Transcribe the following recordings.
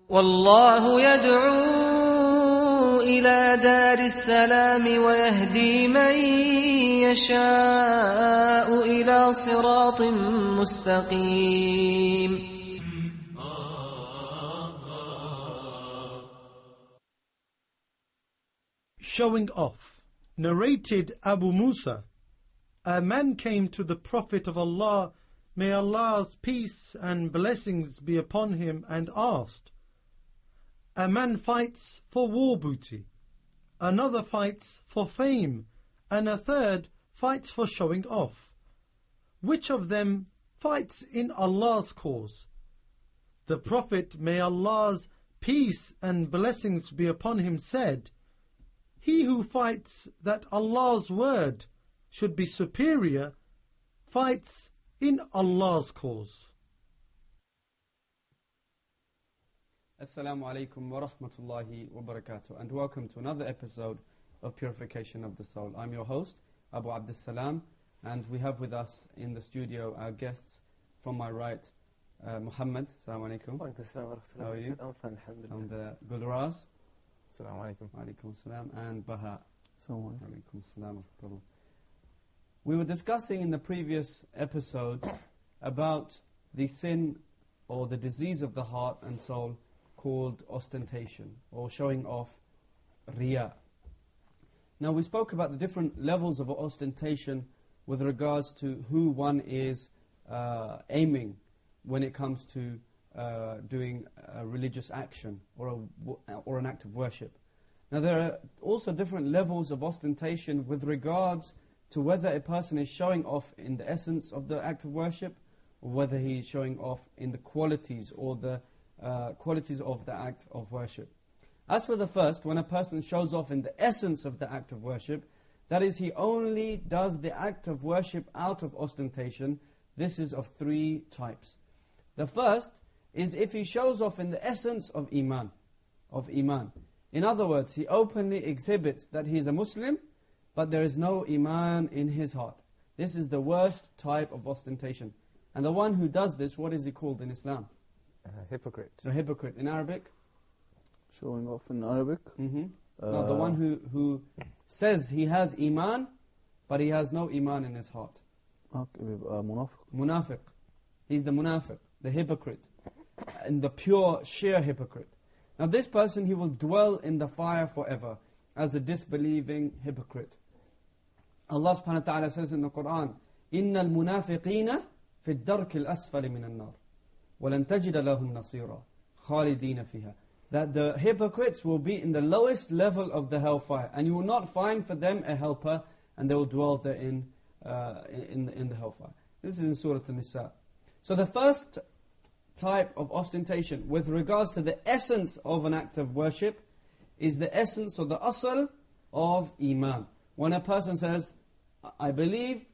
والله يدعو إلى دار السلام ويهدي من يشاء إلى صراط مستقيم. Showing off. Narrated Abu Musa, a man came to the Prophet of Allah, may Allah's peace and blessings be upon him, and asked, a man fights for war booty, another fights for fame, and a third fights for showing off. Which of them fights in Allah's cause? The Prophet, may Allah's peace and blessings be upon him, said, he who fights that Allah's word should be superior fights in Allah's cause. Assalamu alaikum wa rahmatullahi wa barakatuh, and welcome to another episode of Purification of the Soul. I'm your host, Abu Abdissalaam, and we have with us in the studio our guests. From my right, Muhammad. Assalamu alaikum. How are you? I'm fine, alhamdulillah. And Gulraz. Assalamu alaikum. Alaikum salam. And Baha. Assalamu Alaikum salam. We were discussing in the previous episodes about the sin or the disease of the heart and soul called ostentation or showing off, riya. Now we spoke about the different levels of ostentation with regards to who one is aiming when it comes to doing a religious action or an act of worship. Now there are also different levels of ostentation with regards to whether a person is showing off in the essence of the act of worship, or whether he is showing off in the qualities or the qualities of the act of worship. As for the first, when a person shows off in the essence of the act of worship, that is, he only does the act of worship out of ostentation. This is of three types. The first is if he shows off in the essence of Iman. In other words, he openly exhibits that he is a Muslim, but there is no Iman in his heart. This is the worst type of ostentation. And the one who does this, what is he called in Islam? Hypocrite. A hypocrite. In Arabic? Showing off in Arabic? No, the one who says he has Iman, but he has no Iman in his heart. Munafiq. Munafiq. He's the munafiq, the hypocrite, and the pure, sheer hypocrite. Now this person, he will dwell in the fire forever as a disbelieving hypocrite. Allah subhanahu wa ta'ala says in the Quran, إِنَّ الْمُنَافِقِينَ فِي الدَّرْكِ الْأَسْفَلِ مِنَ النَّارِ وَلَنْ تَجِدَ لَهُمْ نَصِيرًا خَالِدِينَ فِيهَا. That the hypocrites will be in the lowest level of the hellfire, and you will not find for them a helper, and they will dwell there in the hellfire. This is in Surah An-Nisa. So the first type of ostentation with regards to the essence of an act of worship is the essence or the asl of Iman. When a person says, I believe,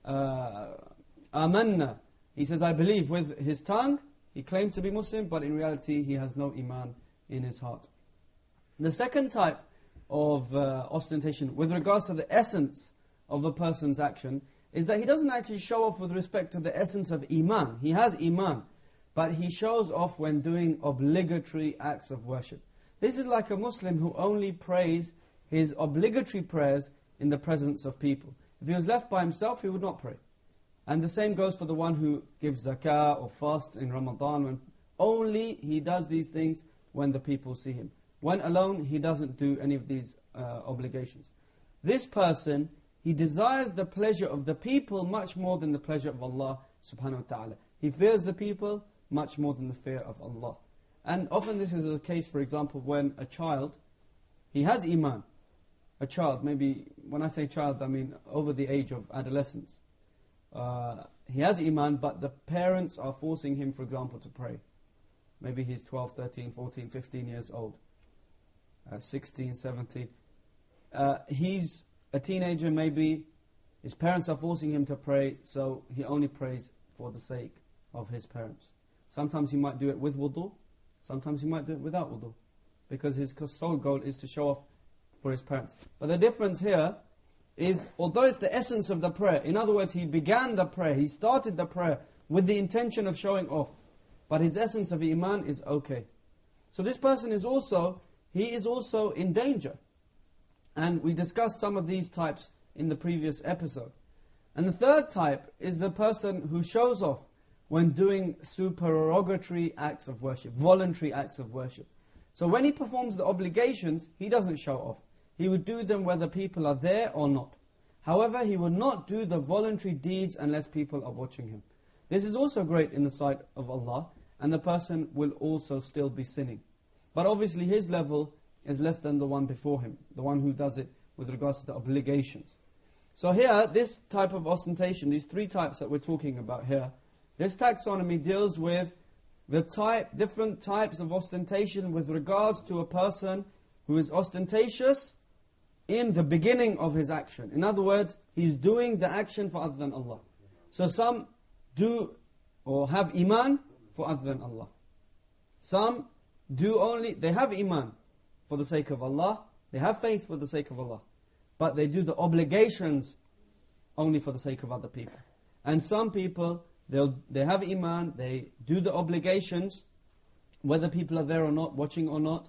amanna, he says, I believe with his tongue, he claims to be Muslim, but in reality he has no Iman in his heart. The second type of ostentation with regards to the essence of a person's action is that he doesn't actually show off with respect to the essence of Iman. He has Iman, but he shows off when doing obligatory acts of worship. This is like a Muslim who only prays his obligatory prayers in the presence of people. If he was left by himself, he would not pray. And the same goes for the one who gives zakah or fasts in Ramadan. When only he does these things when the people see him. When alone, he doesn't do any of these obligations. This person, he desires the pleasure of the people much more than the pleasure of Allah subhanahu wa ta'ala. He fears the people much more than the fear of Allah. And often this is the case, for example, when a child, he has Iman. A child, maybe, when I say child, I mean over the age of adolescence. He has Iman, but the parents are forcing him, for example, to pray. Maybe he's 12, 13, 14, 15 years old. 16, 17. He's a teenager, maybe. His parents are forcing him to pray, so he only prays for the sake of his parents. Sometimes he might do it with wudu. Sometimes he might do it without wudu. Because his sole goal is to show off for his parents. But the difference here is, although it's the essence of the prayer, in other words, he began the prayer, he started the prayer with the intention of showing off, but his essence of Iman is okay. So this person is also, he is also in danger. And we discussed some of these types in the previous episode. And the third type is the person who shows off when doing supererogatory acts of worship, voluntary acts of worship. So when he performs the obligations, he doesn't show off. He would do them whether people are there or not. However, he would not do the voluntary deeds unless people are watching him. This is also great in the sight of Allah, and the person will also still be sinning. But obviously his level is less than the one before him, the one who does it with regards to the obligations. So here, this type of ostentation, these three types that we're talking about here, this taxonomy deals with the different types of ostentation with regards to a person who is ostentatious in the beginning of his action. In other words, he's doing the action for other than Allah. So some do or have iman for other than Allah. Some do only, they have iman for the sake of Allah, they have faith for the sake of Allah, but they do the obligations only for the sake of other people. And some people, they have iman, they do the obligations, whether people are there or not, watching or not,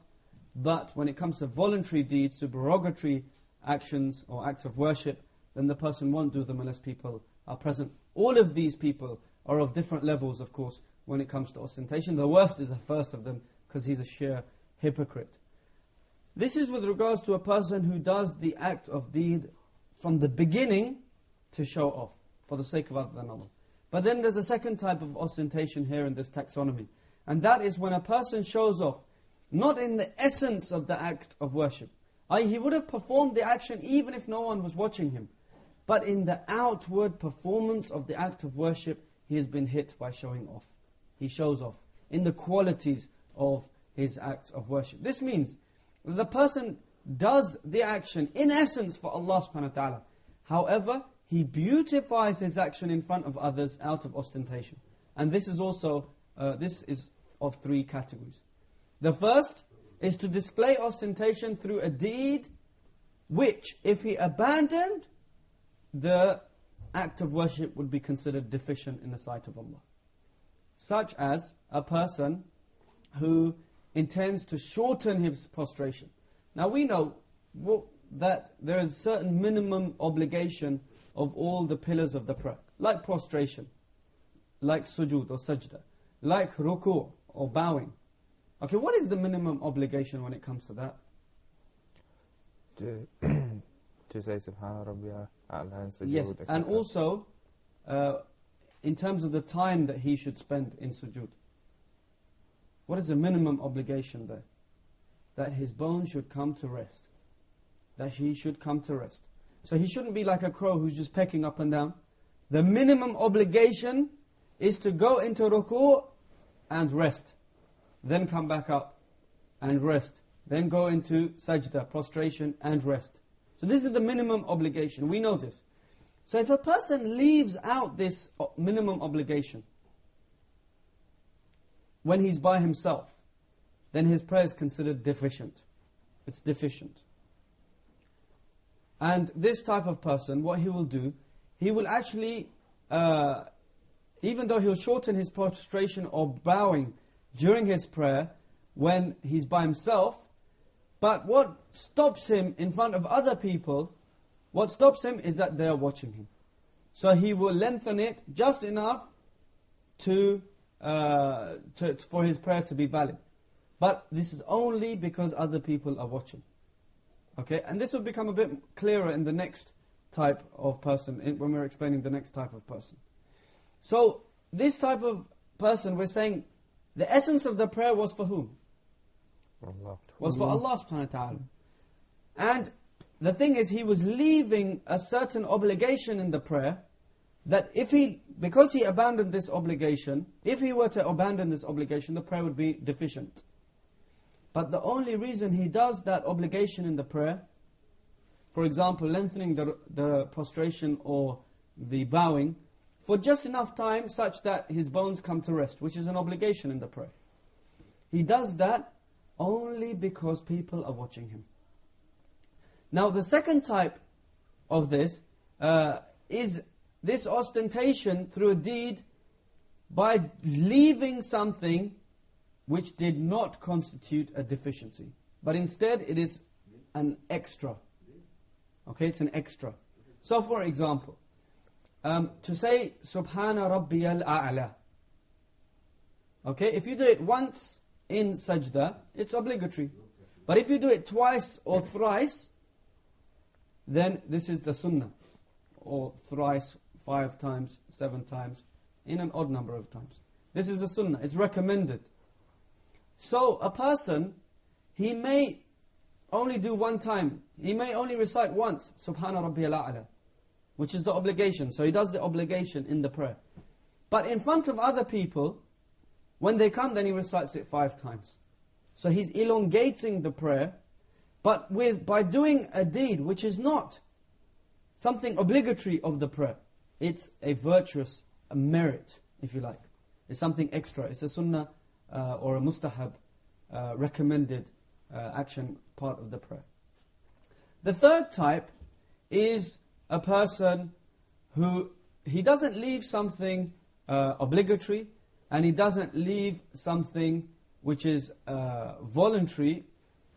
but when it comes to voluntary deeds, supererogatory actions or acts of worship, then the person won't do them unless people are present. All of these people are of different levels, of course, when it comes to ostentation. The worst is the first of them, because he's a sheer hypocrite. This is with regards to a person who does the act of deed from the beginning to show off, for the sake of other than Allah. But then there's a second type of ostentation here in this taxonomy. And that is when a person shows off, not in the essence of the act of worship. He would have performed the action even if no one was watching him. But in the outward performance of the act of worship, he has been hit by showing off. He shows off in the qualities of his acts of worship. This means the person does the action in essence for Allah subhanahu wa ta'ala. However, he beautifies his action in front of others out of ostentation. And this is also, this is of three categories. The first is to display ostentation through a deed which, if he abandoned, the act of worship would be considered deficient in the sight of Allah. Such as a person who intends to shorten his prostration. Now we know that there is a certain minimum obligation of all the pillars of the prayer, like prostration, like sujood or sajda, like ruku' or bowing. Okay, what is the minimum obligation when it comes to that? To say Subhana Rabbiyal A'la and sujood, yes, etc. and also in terms of the time that he should spend in sujood. What is the minimum obligation there? That his bones should come to rest. That he should come to rest. So he shouldn't be like a crow who's just pecking up and down. The minimum obligation is to go into ruku' and rest. Then come back up and rest. Then go into sajda, prostration and rest. So this is the minimum obligation. We know this. So if a person leaves out this minimum obligation when he's by himself, then his prayer is considered deficient. It's deficient. And this type of person, what he will do, he will actually, even though he'll shorten his prostration or bowing during his prayer when he's by himself, but what stops him in front of other people, what stops him is that they are watching him. So he will lengthen it just enough for his prayer to be valid. But this is only because other people are watching. Okay, and this will become a bit clearer in the next type of person, when we're explaining the next type of person. So, this type of person, we're saying, the essence of the prayer was for whom? Allah. Was for Allah subhanahu wa ta'ala. And the thing is, he was leaving a certain obligation in the prayer, that because he abandoned this obligation, if he were to abandon this obligation, the prayer would be deficient. But the only reason he does that obligation in the prayer, for example, lengthening the prostration or the bowing, for just enough time such that his bones come to rest, which is an obligation in the prayer. He does that only because people are watching him. Now the second type of this is this ostentation through a deed by leaving something which did not constitute a deficiency. But instead it is an extra. Okay, it's an extra. So for example, to say Subhana Rabbiyal A'la. Okay, if you do it once in sajda, it's obligatory. But if you do it twice or thrice, then this is the sunnah. Or thrice, 5 times, 7 times, in an odd number of times. This is the sunnah, it's recommended. So a person, he may only do one time, he may only recite once, Subhana Rabbiyal A'la, which is the obligation. So he does the obligation in the prayer. But in front of other people, when they come, then he recites it 5 times. So he's elongating the prayer, but by doing a deed which is not something obligatory of the prayer. It's a virtuous, a merit, if you like. It's something extra. It's a sunnah or a mustahab, recommended action part of the prayer. The third type is a person who, he doesn't leave something obligatory, and he doesn't leave something which is voluntary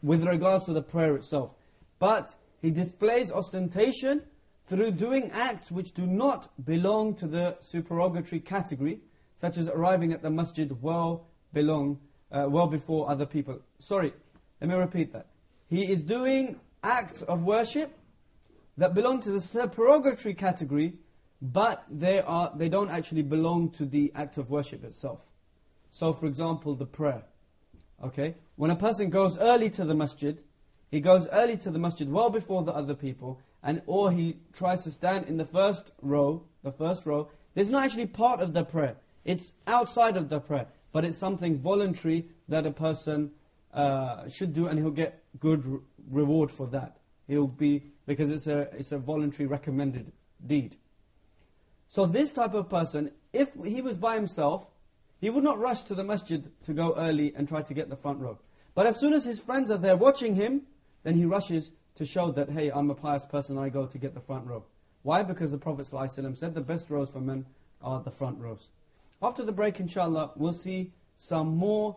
with regards to the prayer itself. But he displays ostentation through doing acts which do not belong to the supererogatory category, such as arriving at the masjid well before other people. Sorry, let me repeat that. He is doing acts of worship that belong to the supererogatory category, but they don't actually belong to the act of worship itself. So for example, the prayer. Okay? When a person goes early to the masjid, he goes early to the masjid well before the other people, or he tries to stand in the first row, this is not actually part of the prayer. It's outside of the prayer, but it's something voluntary that a person should do, and he'll get good reward for that. Because it's a voluntary recommended deed. So this type of person, if he was by himself, he would not rush to the masjid to go early and try to get the front row. But as soon as his friends are there watching him, then he rushes to show that, hey, I'm a pious person, I go to get the front row. Why? Because the Prophet ﷺ said the best rows for men are the front rows. After the break, inshallah, we'll see some more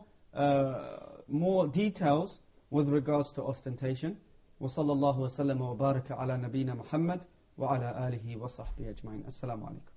details with regards to ostentation. وصلى الله وسلم وبارك على نبينا محمد وعلى آله وصحبه أجمعين. السلام عليكم.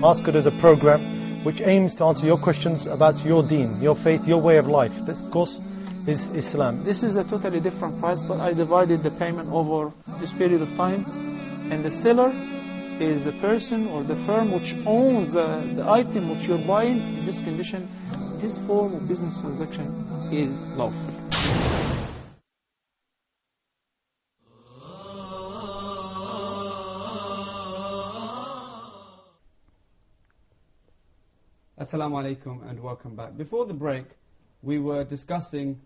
Ask It is a program which aims to answer your questions about your deen, your faith, your way of life. This, of course, is Islam. This is a totally different price, but I divided the payment over this period of time. And the seller is the person or the firm which owns the item which you're buying. In this condition, this form of business transaction is lawful. Assalamu alaikum and welcome back. Before the break, we were discussing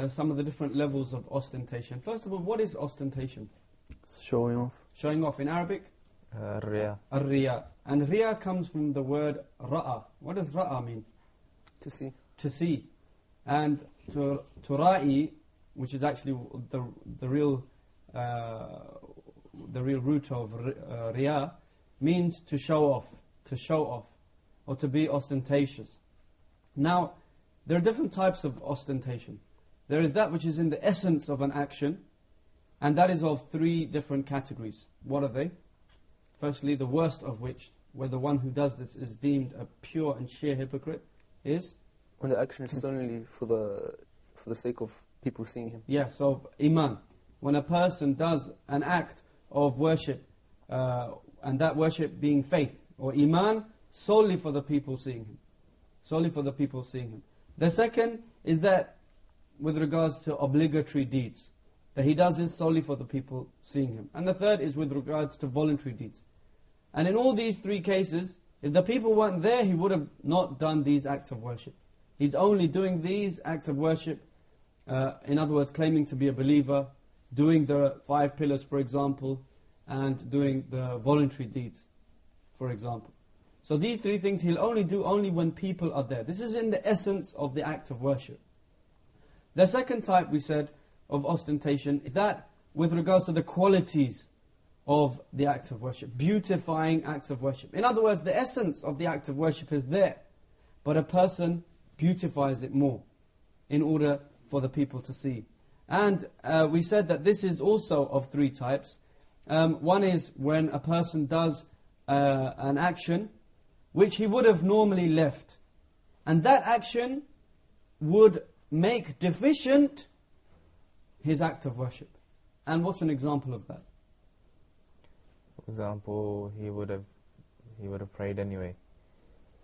some of the different levels of ostentation. First of all, what is ostentation? Showing off. Showing off in Arabic? Riya. Ar-riya. And riya comes from the word ra'a. What does ra'a mean? To see. To see. And to ra'i, which is actually the real root of riya, means to show off. To show off. Or to be ostentatious. Now, there are different types of ostentation. There is that which is in the essence of an action, and that is of 3 different categories. What are they? Firstly, the worst of which, where the one who does this is deemed a pure and sheer hypocrite, is? When the action is solely for the sake of people seeing him. Yes, of iman. When a person does an act of worship, and that worship being faith, or iman, solely for the people seeing him. Solely for the people seeing him. The second is that with regards to obligatory deeds, that he does this solely for the people seeing him. And the third is with regards to voluntary deeds. And in all these 3 cases, if the people weren't there, he would have not done these acts of worship. He's only doing these acts of worship, in other words, claiming to be a believer, doing the 5 pillars, for example, and doing the voluntary deeds, for example. So these 3 things he'll only do when people are there. This is in the essence of the act of worship. The second type, we said, of ostentation is that with regards to the qualities of the act of worship, beautifying acts of worship. In other words, the essence of the act of worship is there, but a person beautifies it more in order for the people to see. And we said that this is also of three types. One is when a person does an action which he would have normally left, and that action would make deficient his act of worship. And what's an example of that? For example, he would have prayed anyway.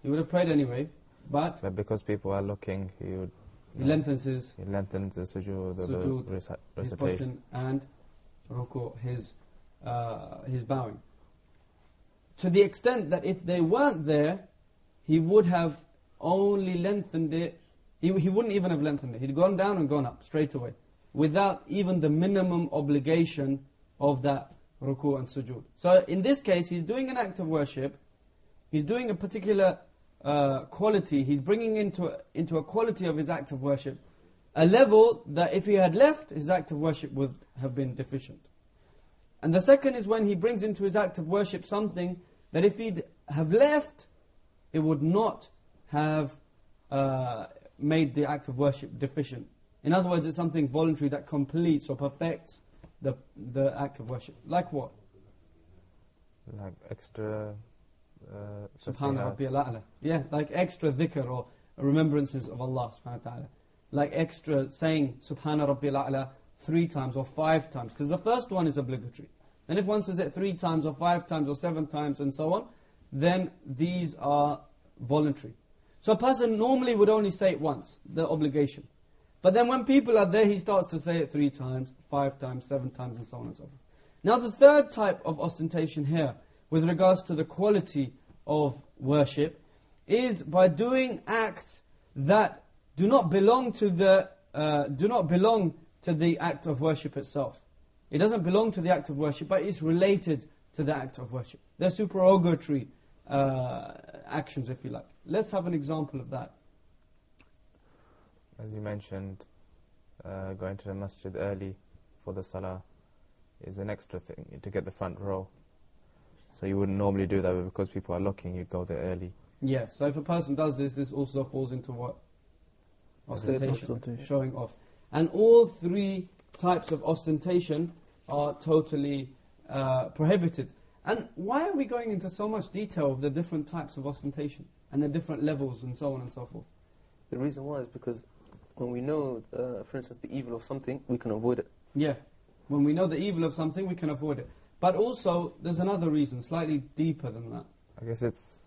He would have prayed anyway, but because people are looking, he lengthens the sujood, his recitation, position, and ruku', his bowing. To the extent that if they weren't there, he would have only lengthened it. He wouldn't even have lengthened it. He'd gone down and gone up straight away, without even the minimum obligation of that ruku' and sujood. So in this case, he's doing an act of worship. He's doing a particular quality. He's bringing into a quality of his act of worship a level that if he had left, his act of worship would have been deficient. And the second is when he brings into his act of worship something that if he'd have left, it would not have made the act of worship deficient. In other words, it's something voluntary that completes or perfects the act of worship. Like what? Like extra Subhana Rabbiyal A'la. Yeah, like extra dhikr or remembrances of Allah subhanahu wa ta'ala. Like extra saying Subhana Rabbiyal A'la 3 times or 5 times. Because the first one is obligatory. And if one says it 3 times or 5 times or 7 times and so on, then these are voluntary. So a person normally would only say it once, the obligation. But then when people are there, he starts to say it 3 times, 5 times, 7 times, and so on and so forth. Now the third type of ostentation here, with regards to the quality of worship, is by doing acts that do not belong to the act of worship itself. It doesn't belong to the act of worship, but it's related to the act of worship. They're supererogatory actions, if you like. Let's have an example of that. As you mentioned, going to the masjid early for the salah is an extra thing to get the front row. So you wouldn't normally do that, but because people are looking, you'd go there early. Yeah, so if a person does this, this also falls into what? Ostentation, showing off. And all 3 types of ostentation are totally prohibited. And why are we going into so much detail of the different types of ostentation and the different levels and so on and so forth? The reason why is because when we know, for instance, the evil of something, we can avoid it. Yeah, when we know the evil of something, we can avoid it. But also, there's another reason, slightly deeper than that. I guess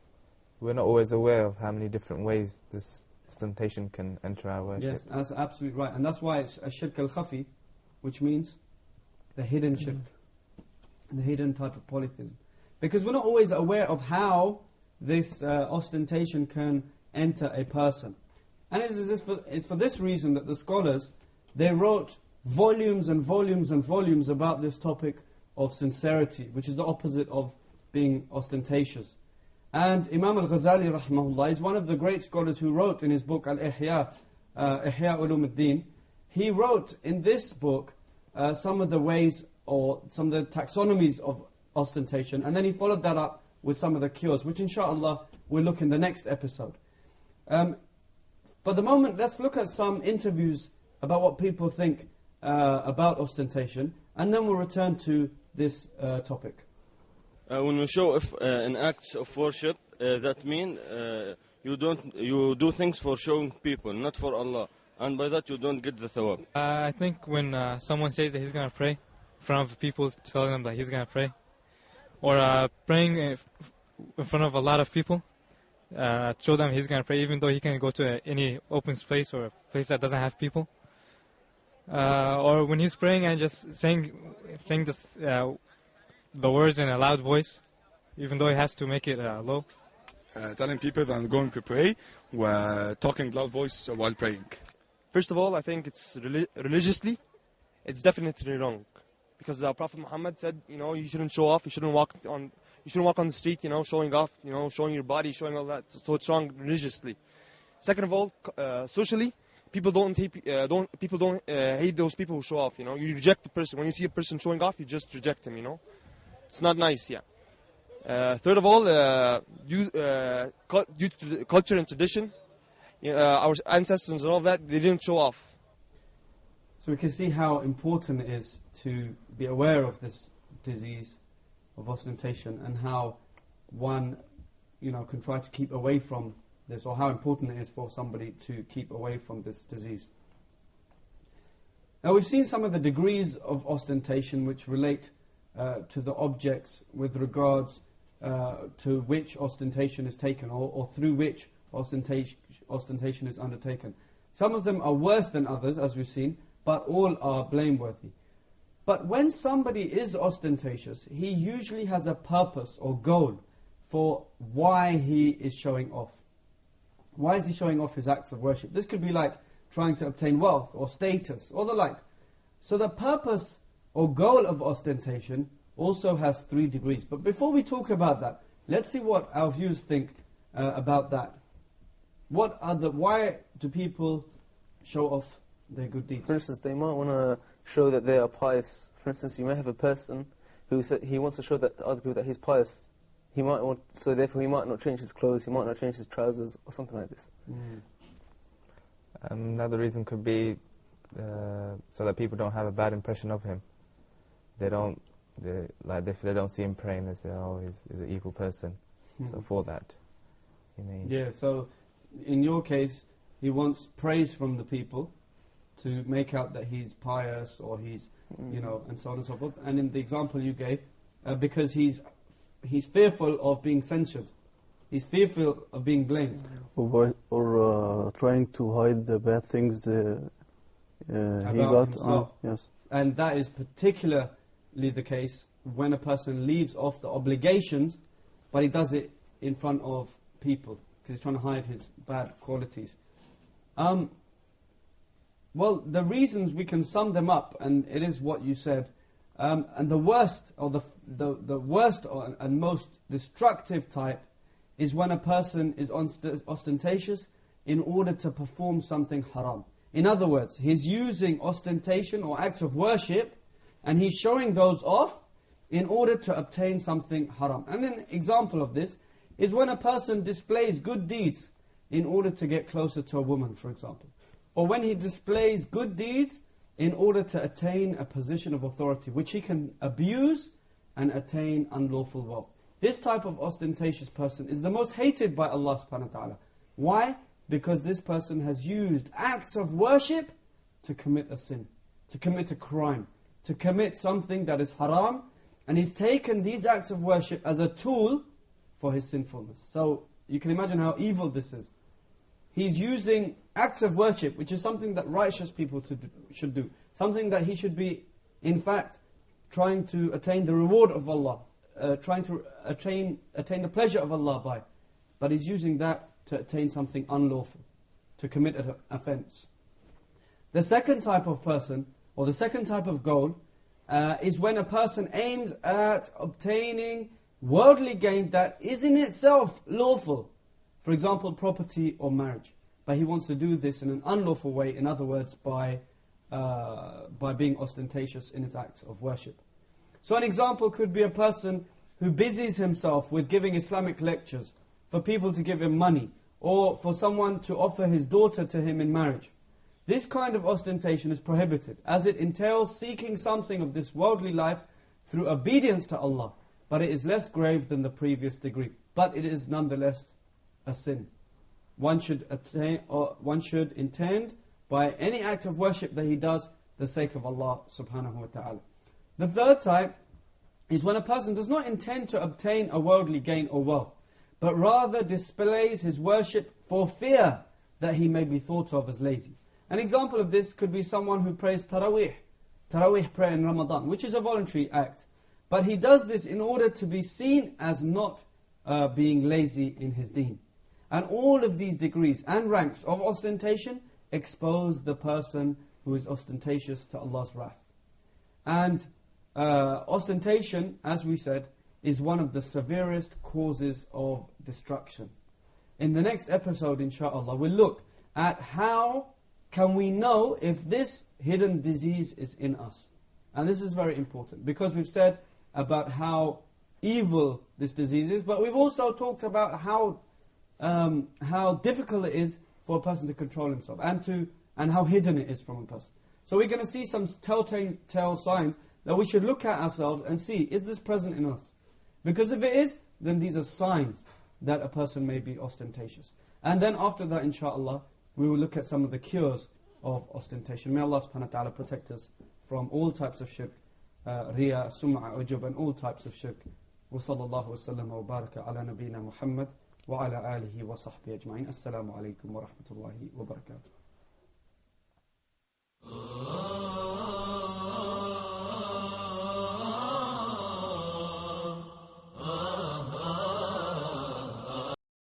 we're not always aware of how many different ways this ostentation can enter our worship. Yes, that's absolutely right. And that's why it's a shirk al-khafi, which means the hidden shirk, the hidden type of polytheism. Because we're not always aware of how this ostentation can enter a person. And it's for this reason that the scholars, they wrote volumes and volumes and volumes about this topic of sincerity, which is the opposite of being ostentatious. And Imam al-Ghazali rahimahullah is one of the great scholars who wrote in his book Al-Ihya, Ihya Ulum ad-Din. He wrote in this book some of the ways or some of the taxonomies of ostentation, and then he followed that up with some of the cures, which inshallah we'll look in the next episode. For the moment, let's look at some interviews about what people think about ostentation, and then we'll return to this topic. When you show an act of worship, that means you do things for showing people, not for Allah, and by that you don't get the thawab. I think when someone says that he's going to pray in front of people, telling them that he's going to pray, or praying in front of a lot of people, show them he's going to pray, even though he can go to any open place or a place that doesn't have people. Or when he's praying and just saying this, the words in a loud voice, even though he has to make it low. Telling people that I'm going to pray, talking loud voice while praying. First of all, I think it's religiously, it's definitely wrong, because Prophet Muhammad said, you shouldn't show off, you shouldn't walk on the street, showing off, showing your body, showing all that. So it's wrong religiously. Second of all, socially, people don't hate those people who show off. You know, you reject the person when you see a person showing off. You just reject him. You know, it's not nice. Yeah. Third of all, due to the culture and tradition, our ancestors and all that, they didn't show off. So we can see how important it is to be aware of this disease of ostentation, and how one, can try to keep away from this, or how important it is for somebody to keep away from this disease. Now we've seen some of the degrees of ostentation which relate to the objects with regards to which ostentation is taken, or through which ostentation is undertaken. Some of them are worse than others, as we've seen, but all are blameworthy. But when somebody is ostentatious, he usually has a purpose or goal for why he is showing off. Why is he showing off his acts of worship? This could be like trying to obtain wealth or status or the like. So the purpose or goal of ostentation also has 3 degrees. But before we talk about that, let's see what our viewers think about that. Why do people show off their good deeds? For instance, they might want to show that they are pious. For instance, you may have a person who he wants to show that to other people that he's pious. So therefore he might not change his clothes, he might not change his trousers, or something like this. Another reason could be so that people don't have a bad impression of him. If they don't see him praying, they say, oh, he's an evil person. So for that, Yeah, so in your case, he wants praise from the people to make out that he's pious, or he's, and so on and so forth. And in the example you gave, because he's fearful of being censured. He's fearful of being blamed. Or trying to hide the bad things he got. Himself. Yes. And that is particularly the case when a person leaves off the obligations, but he does it in front of people, because he's trying to hide his bad qualities. Well, the reasons, we can sum them up, and it is what you said. And the worst, or the worst and most destructive type, is when a person is ostentatious in order to perform something haram. In other words, he's using ostentation or acts of worship, and he's showing those off in order to obtain something haram. And an example of this is when a person displays good deeds in order to get closer to a woman, for example. Or when he displays good deeds in order to attain a position of authority, which he can abuse and attain unlawful wealth. This type of ostentatious person is the most hated by Allah subhanahu wa ta'ala. Why? Because this person has used acts of worship to commit a sin, to commit a crime, to commit something that is haram, and he's taken these acts of worship as a tool for his sinfulness. So you can imagine how evil this is. He's using acts of worship, which is something that righteous people should do. Something that he should be, in fact, trying to attain the reward of Allah. Trying to attain the pleasure of Allah by. But he's using that to attain something unlawful, to commit an offense. The second type of person, or the second type of goal, is when a person aims at obtaining worldly gain that is in itself lawful. For example, property or marriage. But he wants to do this in an unlawful way, in other words, by being ostentatious in his acts of worship. So an example could be a person who busies himself with giving Islamic lectures for people to give him money, or for someone to offer his daughter to him in marriage. This kind of ostentation is prohibited, as it entails seeking something of this worldly life through obedience to Allah, but it is less grave than the previous degree. But it is nonetheless a sin. One should intend by any act of worship that he does the sake of Allah subhanahu wa ta'ala. The third type is when a person does not intend to obtain a worldly gain or wealth, but rather displays his worship for fear that he may be thought of as lazy. An example of this could be someone who prays Taraweeh prayer in Ramadan, which is a voluntary act. But he does this in order to be seen as not being lazy in his deen. And all of these degrees and ranks of ostentation expose the person who is ostentatious to Allah's wrath. And ostentation, as we said, is one of the severest causes of destruction. In the next episode, inshaAllah, we'll look at how can we know if this hidden disease is in us? And this is very important, because we've said about how evil this disease is, but we've also talked about how difficult it is for a person to control himself, and how hidden it is from a person. So we're going to see some telltale signs that we should look at ourselves and see, is this present in us? Because if it is, then these are signs that a person may be ostentatious. And then after that, inshaAllah, we will look at some of the cures of ostentation. May Allah subhanahu wa ta'ala protect us from all types of shirk, riya, sum'a, ujub, and all types of shirk. وصلى الله وسلم وبارك على نبينا محمد وعلى آله وصحبه أجمعين. السلام عليكم ورحمة الله وبركاته.